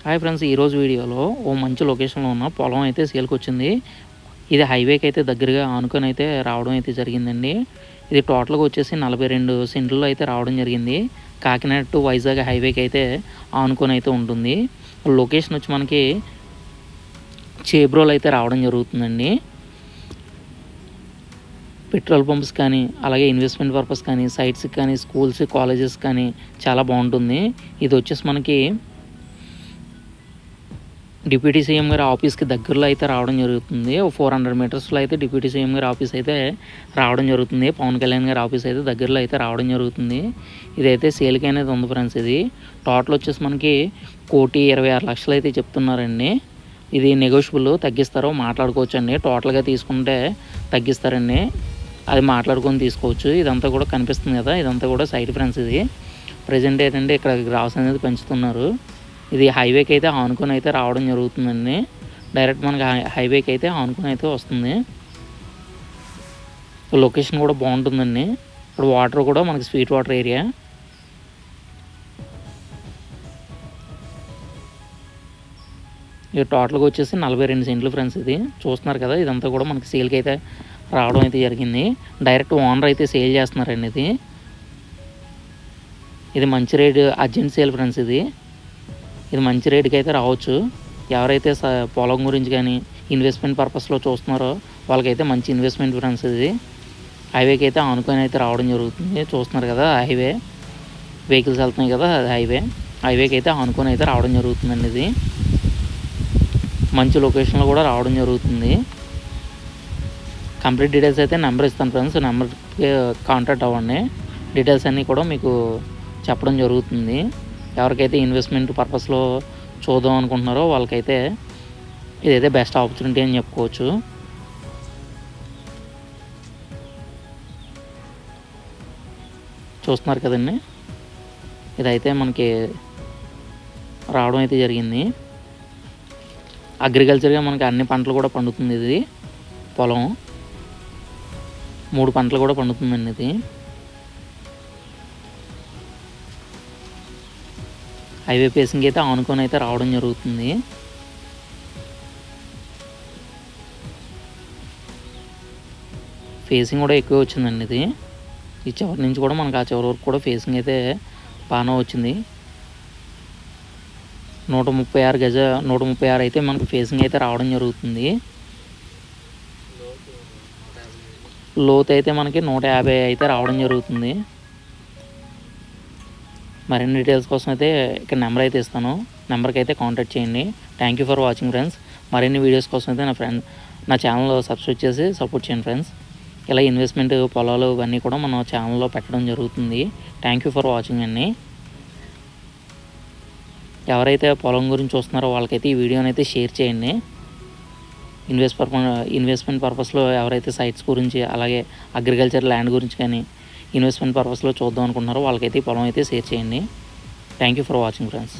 Hi friends, ఈరోజు వీడియోలో ఓ మంచి లొకేషన్లో ఉన్న పొలం అయితే సేల్కి వచ్చింది. ఇది హైవేకి అయితే దగ్గరగా ఆనుకొని అయితే రావడం అయితే జరిగిందండి. ఇది టోటల్గా వచ్చేసి 42 సెంట్లలో అయితే రావడం జరిగింది. కాకినాడ టు వైజాగ్ హైవేకి అయితే ఆనుకొని అయితే ఉంటుంది. లొకేషన్ వచ్చి మనకి చేబ్రోలు అయితే రావడం జరుగుతుందండి. పెట్రోల్ పంప్స్ కానీ, అలాగే ఇన్వెస్ట్మెంట్ పర్పస్ కానీ, సైట్స్కి కానీ, స్కూల్స్ కాలేజెస్ కానీ చాలా బాగుంటుంది. ఇది వచ్చేసి మనకి డిప్యూటీ సీఎం గారి ఆఫీస్కి దగ్గరలో అయితే రావడం జరుగుతుంది. 400 మీటర్స్లో అయితే డిప్యూటీ సీఎం గారి ఆఫీస్ అయితే రావడం జరుగుతుంది. పవన్ కళ్యాణ్ గారి ఆఫీస్ అయితే దగ్గరలో అయితే రావడం జరుగుతుంది. ఇదైతే సేల్కి అనేది ఉంది ఫ్రెండ్స్. ఇది టోటల్ వచ్చేసి మనకి 1,26,00,000 అయితే చెప్తున్నారండి. ఇది నెగోషియబుల్, తగ్గిస్తారో మాట్లాడుకోవచ్చు అండి. టోటల్గా తీసుకుంటే తగ్గిస్తారండి, అది మాట్లాడుకొని తీసుకోవచ్చు. ఇదంతా కూడా కనిపిస్తుంది కదా, ఇదంతా కూడా సైడ్ ఫ్రెండ్స్. ఇది ప్రజెంట్ ఏంటంటే ఇక్కడ గ్రాస్ అనేది పెంచుతున్నారు. ఇది హైవేకి అయితే ఆనుకొని అయితే రావడం జరుగుతుందండి. డైరెక్ట్ మనకి హైవేకి అయితే ఆనుకొని అయితే వస్తుంది. లొకేషన్ కూడా బాగుంటుందండి. ఇక్కడ వాటర్ కూడా మనకి స్వీట్ వాటర్ ఏరియా. ఇది టోటల్గా వచ్చేసి 42 సెంట్లు ఫ్రెండ్స్. ఇది చూస్తున్నారు కదా, ఇదంతా కూడా మనకి సేల్కి అయితే రావడం అయితే జరిగింది. డైరెక్ట్ ఓనర్ అయితే సేల్ చేస్తున్నారండి. ఇది మంచి రేట్, అర్జెంట్ సేల్ ఫ్రెండ్స్. ఇది మంచి రేటుకి అయితే రావచ్చు. ఎవరైతే పొలం గురించి కానీ ఇన్వెస్ట్మెంట్ పర్పస్లో చూస్తున్నారో వాళ్ళకైతే మంచి ఇన్వెస్ట్మెంట్ ఫ్రెండ్స్. ఇది హైవేకి అయితే ఆనుకొని అయితే రావడం జరుగుతుంది. చూస్తున్నారు కదా, హైవే వెహికల్స్ వెళ్తున్నాయి కదా, అది హైవేకి అయితే ఆనుకొని అయితే రావడం జరుగుతుందండి. ఇది మంచి లొకేషన్లో కూడా రావడం జరుగుతుంది. కంప్లీట్ డీటెయిల్స్ అయితే నెంబర్ ఇస్తాను ఫ్రెండ్స్. నెంబర్కి కాంటాక్ట్ అవ్వండి. డీటెయిల్స్ అన్నీ కూడా మీకు చెప్పడం జరుగుతుంది. ఎవరికైతే ఇన్వెస్ట్మెంట్ పర్పస్లో చూద్దాం అనుకుంటున్నారో వాళ్ళకైతే ఇదైతే బెస్ట్ ఆపర్చునిటీ అని చెప్పుకోవచ్చు. చూస్తున్నారు కదండి, ఇదైతే మనకి రావడం అయితే జరిగింది. అగ్రికల్చర్గా మనకి అన్ని పంటలు కూడా పండుతుంది. ఇది పొలం 3 పంటలు కూడా పండుతుందండి. ఇది హైవే ఫేసింగ్ అయితే ఆనుకొని అయితే రావడం జరుగుతుంది. ఫేసింగ్ కూడా ఎక్కువ వచ్చిందండి. ఇది ఈ చివరి నుంచి కూడా మనకు ఆ చివరి వరకు కూడా ఫేసింగ్ అయితే బాగానే వచ్చింది. 136 అయితే మనకు ఫేసింగ్ అయితే రావడం జరుగుతుంది. లోతు అయితే మనకి 150 అయితే రావడం జరుగుతుంది. మరిన్ని డీటెయిల్స్ కోసం అయితే ఇక్కడ నెంబర్ అయితే ఇస్తాను. నెంబర్కి అయితే కాంటాక్ట్ చేయండి. Thank you for watching friends. మరిన్ని వీడియోస్ కోసం అయితే నా ఛానల్ సబ్స్క్రైబ్ చేసి సపోర్ట్ చేయండి ఫ్రెండ్స్. ఇలా ఇన్వెస్ట్మెంట్ పొలాలు ఇవన్నీ కూడా మన ఛానల్లో పెట్టడం జరుగుతుంది. థ్యాంక్ యూ ఫర్ వాచింగ్ అండి. ఎవరైతే పొలం గురించి చూస్తున్నారో వాళ్ళకైతే ఈ వీడియోని అయితే షేర్ చేయండి. ఇన్వెస్ట్మెంట్ పర్పస్లో ఎవరైతే సైట్స్ గురించి, అలాగే అగ్రికల్చర్ ల్యాండ్ గురించి కానీ ఇన్వెస్ట్మెంట్ పర్పస్లో చూద్దాం అనుకుంటున్నారో వాళ్ళకైతే ఈ పొలం అయితే షేర్ చేయండి. Thank you for watching friends.